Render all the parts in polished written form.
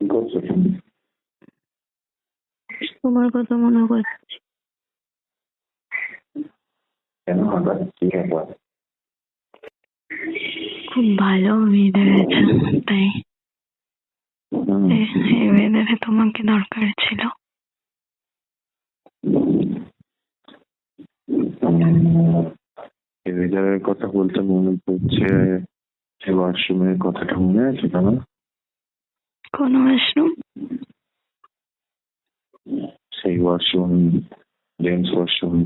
কি করছো তুমি? তোমার কথা মনে করছি। কেন হঠাৎ কি ব্যাপার? খুব ভালো ওয়েদার আছে, তাই এই ওয়েদারে তোমাকে দরকার ছিল। এই weather-এর কথা বলতে মনে পড়ছে, সেই ওয়াশরুমের কথাটা মনে আছে তোমার? কোন ওয়াশরুম? সেই ওয়াশরুম, জেন্টস ওয়াশরুম।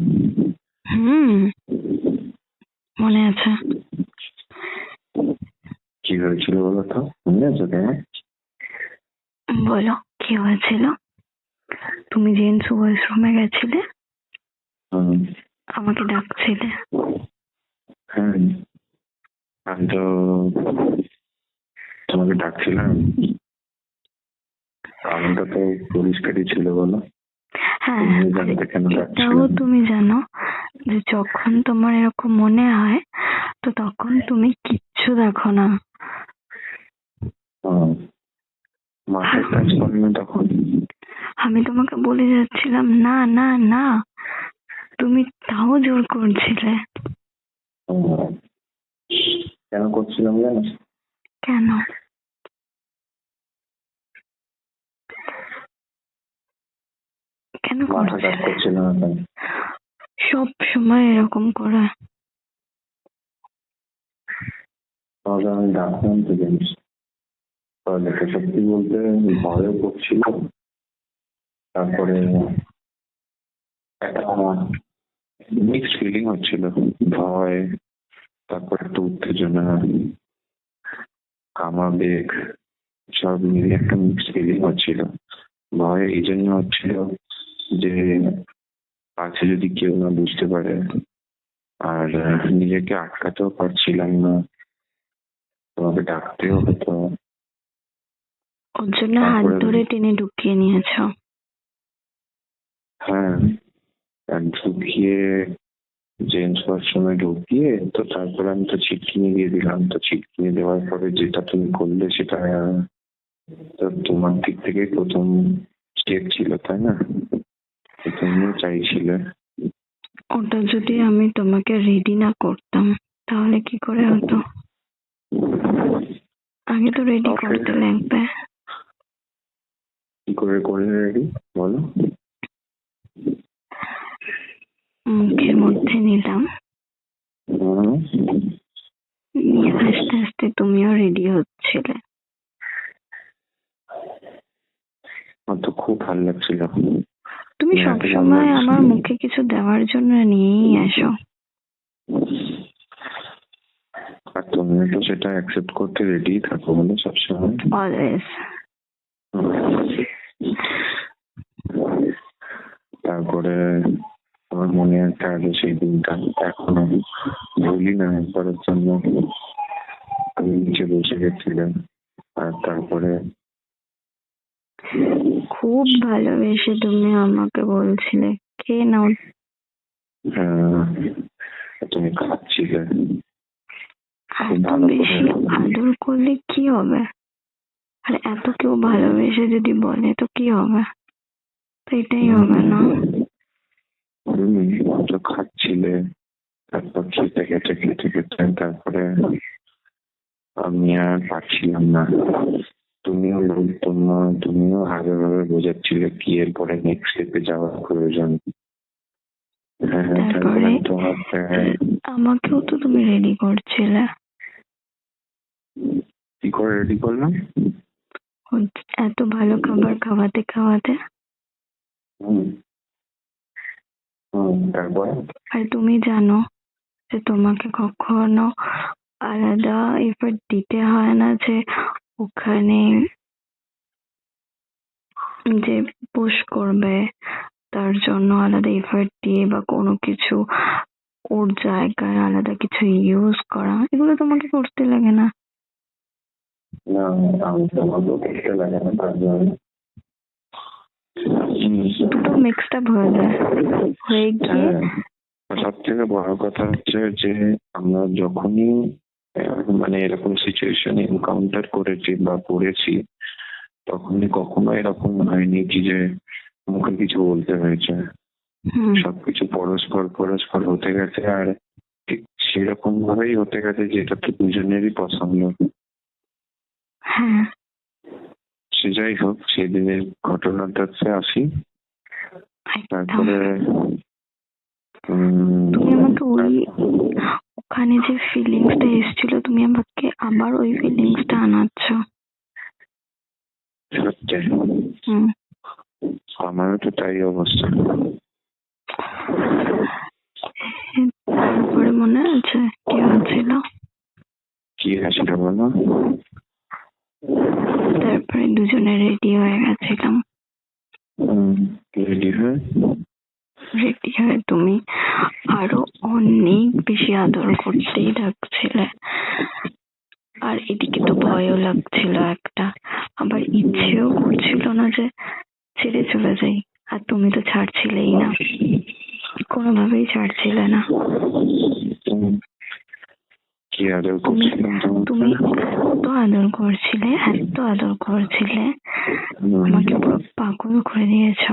মনে আছে। কি হয়েছিল বলো তো, মনে আছে তোমার? বলো কি হয়েছিল। তুমি জেন্টস ওয়াশরুমে গেছিলে, আমাকে ডাকছিলে। হ্যাঁ, আমি তো তোমাকে ডাকছিলাম। কারণটা তো পরিষ্কারই ছিল, বলো। হ্যাঁ, তুমি জানতে কেন এটাও ডাকছিলে? তুমি জানো যে যখন তোমার এরকম মনে হয় তো তখন তুমি কিচ্ছু দেখো না। মাথায় কাজ করে না তখন? আমি তোমাকে বলে যাচ্ছিলাম না না না, তুমি তাও জোর করছিলে। কেন করছিলাম জানো? কেন? কেন মাথা কাজ করছিলে? করছিল না তাই। সব সময় এরকম করে। তাহলে আমি ডাকলাম তো জিনিস, তাহলে সত্যি বলতে ভয়ও করছিল। তারপরে একটা মিক্সড ফিলিং হচ্ছিল, ভয়, তারপর একটা উত্তেজনা, কামাবেগ, সব মিলিয়ে একটা মিক্সড ফিলিং হচ্ছিল। ভয় এই জন্য হচ্ছিল যে কাছে যদি কেউ না বুঝতে পারে, আর নিজেকে আটকাতেও পারছিলাম না, তোমাকে ডাকতেও হতো। ওর জন্য হাত ধরে টেনে ঢুকিয়ে নিয়েছ। হ্যাঁ, আর ঢুকিয়ে জেন্টস ওয়াশরুমে ঢুকিয়ে তো তারপরে আমি তো ছিটকিনি দিয়ে দিলাম। তো ছিটকিনি দেওয়ার পরে যেটা তুমি করলে সেটা তো তোমার দিক থেকে প্রথম স্টেপ ছিল, তাই না? তুমিও চাইছিলে। ওটা যদি আমি তোমাকে রেডি না করতাম তাহলে কি করে হতো? আগে তো রেডি করতে লাগবে। কি করে করলে রেডি, বলো? মুখের মধ্যে নিলাম, নিয়ে আস্তে আস্তে তুমিও রেডি হচ্ছিলে। আমার তো খুব ভালো লাগছিল। তুমি সবসময় আমার মুখে কিছু দেওয়ার জন্য নিয়েই আসো, আর তুমিও তো সেটা অ্যাকসেপ্ট করতে রেডি থাকো, বলো, সবসময়। অলওয়েজ। তারপরে আমার মনে একটা আগে সেই দিনটা এখনো ভুলি না একবারের জন্য। আমি নিচে বসে গেছিলাম, আর তারপরে খুব ভালোবেসে তুমি আমাকে বলছিলে কে নাও। তুমি খাচ্ছিলে। এত বেশি আদর করলে কি হবে? আর এত কেউ ভালোবেসে যদি বলে তো কি হবে? তো এটাই হবে না? তো খাচ্ছিলে, তারপর খেতে খেতে খেতে খেতে তারপরে আমি আর পারছিলাম না। তুমিও হাজার ভাবে বোঝাচ্ছিলে কি এরপরে নেক্সট স্টেপে যাওয়ার প্রয়োজন। তারপরে আমাকেও তো তুমি রেডি করছিলে। কি করে রেডি করলাম? এত ভালো খাবার খাওয়াতে খাওয়াতে। তারপরে আর তুমি জানো যে তোমাকে কখনো আলাদা এফর্ট দিতে হয় না, যে ওখানে যে পুশ করবে তার জন্য আলাদা এফর্ট দিয়ে বা কোনো কিছু ওর জায়গায় আলাদা কিছু ইউজ করা, এগুলো তোমাকে করতে লাগে না। না, আমি তোমাকেও করতে লাগে না, তার জন্য দুটো মিক্সড আপ হয়ে গিয়ে। সব থেকে বড় কথা হচ্ছে যে আমরা যখনই মানে এরকম সিচুয়েশন এনকাউন্টার করেছি বা পড়েছি, তখনই কখনো এরকম হয়নি কি যে মুখে কিছু বলতে হয়েছে। সবকিছু পরস্পর পরস্পর হতে গেছে, আর ঠিক সেরকম ভাবেই হতে গেছে যেটা তো দুজনেরই পছন্দ। হ্যাঁ, সে যাই হোক, সেদিনের ঘটনাটাতে আসি। একদম। তারপরে তুমি আমাকে ওখানে যে ফিলিংসটা এসেছিল, তুমি আমাকে আবার ওই ফিলিংসটা আনাচ্ছ। সত্যি আমারও তো তাই অবস্থা। তারপরে মনে আছে কি হয়েছিল? কি হয়েছিল বলো? তারপরে দুজনে রেডি হয়ে গেছিলাম। রেডি হয়ে তুমি আরো অনেক বেশি আদর করতেই থাকছিলে, আর এদিকে তো ভয়ও লাগছিল একটা, আবার ইচ্ছেও করছিল না যে ছেড়ে চলে যাই। আর তুমি তো ছাড়ছিলেই না, কোনোভাবেই ছাড়ছিলে না। কি আদর করছিলাম? তুমি এত আদর করছিলে, এত আদর করছিলে, আমাকে পুরো পাগল করে দিয়েছ।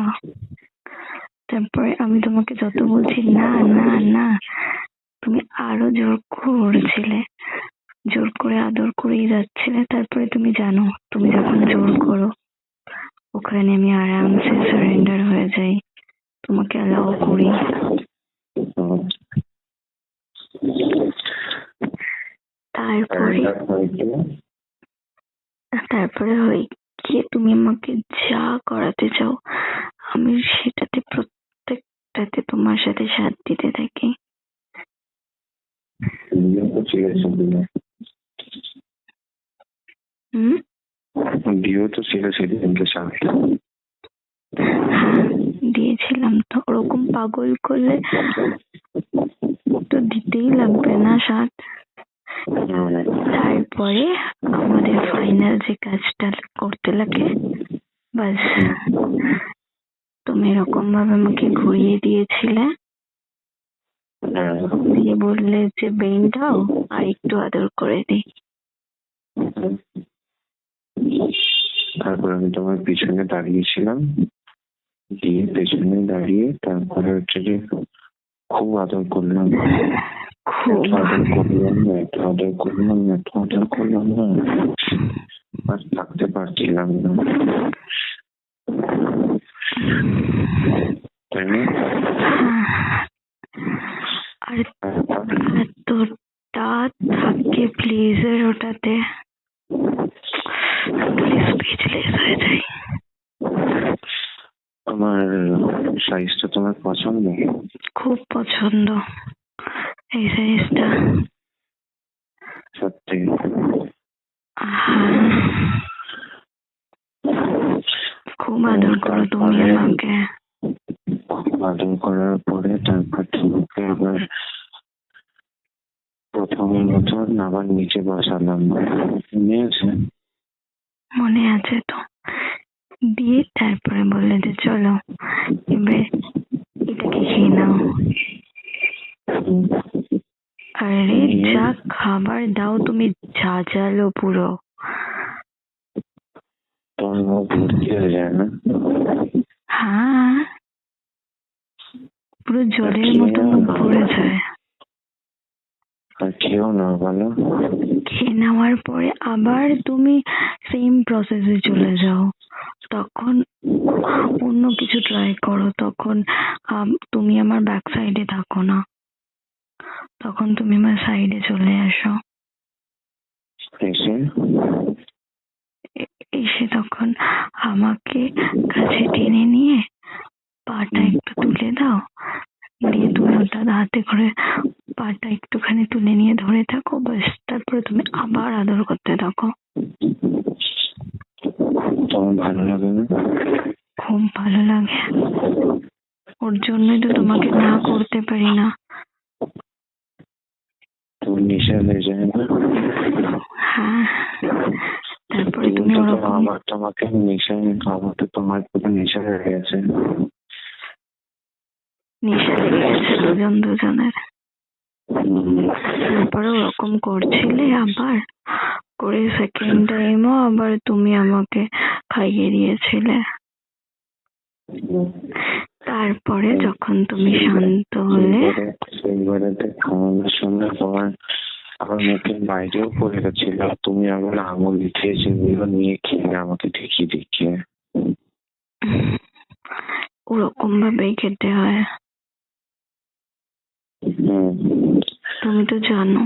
তারপরে আমি তোমাকে যত বলছি না না না, তুমি আরো জোর করছিলে, জোর করে আদর করেই যাচ্ছিলে। তারপরে তুমি জানো, তুমি যখন জোর করো ওখানে আমি আরামসে সারেন্ডার হয়ে যাই, তোমাকে অ্যালাউ করি। তারপরে হয় কি, তুমি আমাকে যা করাতে চাও আমি সেটাতে প্রত্যেকটাতে তোমার সাথে সাথ দিতে থাকি। দিয়েও তো ছিল সেদিনকে সাথ। দিয়েছিলাম তো, ওরকম পাগল করলে তো দিতেই লাগবে না সাথ। তারপরে আমাদের ফাইনাল যে কাজটা করতে লাগে, বাস তুমি এরকম ভাবে আমাকে ঘুরিয়ে দিয়েছিলে, দিয়ে বললে যে বেইন দাও আর একটু আদর করে দিই। তারপর আমি তোমার পিছনে দাঁড়িয়েছিলাম, দিয়ে পেছনে দাঁড়িয়ে তারপরে হচ্ছে যে খুব আদর করলাম, আর থাকতে পারছিলাম না, তাই না? আর এতটা থাকে প্লিজের ওটাতে, স্পিচলেস হয়ে যাই। আমার সাইজটা তোমার পছন্দ? খুব পছন্দ এই সাইজটা, সত্যি। খুব আদর করো তুমি আমাকে। আদর করার পরে তারপর তোমাকে আবার প্রথমের মতন আবার নিচে বসালাম, মনে আছে? মনে আছে তো। দিয়ে তারপরে বললে যে চলো এবার এটাকে খেয়ে নাও। আরে যা খাবার দাও তুমি, ঝাঁঝালো পুরো, তোমার মুখ ভর্তি হয়ে যায় না? হ্যাঁ, পুরো জলের মতন ভরে যায়। আর খেয়েও না বলো? খেয়ে নেওয়ার পরে আবার তুমি সেম প্রসেসে চলে যাও, তখন অন্য কিছু ট্রাই করো। তখন তুমি আমার ব্যাক সাইডে থাকো না, তখন তুমি আমার সাইডে চলে আসো। এসে তখন আমাকে কাছে টেনে নিয়ে পাটা একটু তুলে দাও, দিয়ে তুমি ওটা হাতে করে পাটা একটুখানি তুলে নিয়ে ধরে থাকো, ব্যাস। তারপরে তুমি আবার আদর করতে থাকো। তোমার ভালো লাগে না? খুব ভালো লাগে, ওর জন্যই তো তোমাকে না করতে পারি না। তুমি নেশা হয়ে যায় না? হ্যাঁ, তারপরে তুমি তোমাকে নেশা, আমাকে তোমার প্রতি নেশা হয়ে গেছে। নেশা লেগে গেছে দুজনের। তারপরে ওরকম করছিলে আবার, করে সেকেন্ড টাইমও আবার তুমি আমাকে খাইয়ে দিয়েছিলে। তারপরে যখন তুমি শান্ত হলে সেইবারে খাওয়ানোর সময় আবার মুখের বাইরেও পড়ে গেছিল, তুমি আবার আঙুল দিয়ে সেগুলো নিয়ে খেয়ে আমাকে দেখিয়ে দেখিয়ে। ওরকম ভাবেই খেতে হয়, তুমি তো জানো।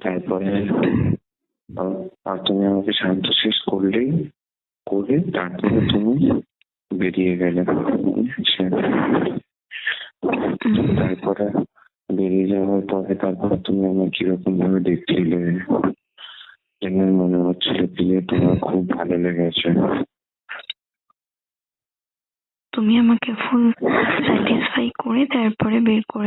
তারপরে আর তুমি আমাকে শান্ত শেষ করে তারপরে তুমি বেরিয়ে গেলে। তারপরে বেরিয়ে যাওয়ার পরে তারপরে তুমি আমার কিরকম ভাবে দেখছিলে, যেন মনে হচ্ছিল কি তোমার খুব ভালো লেগেছে। তুমি আমাকে ফুল স্যাটিসফাই করে তারপরে বের করে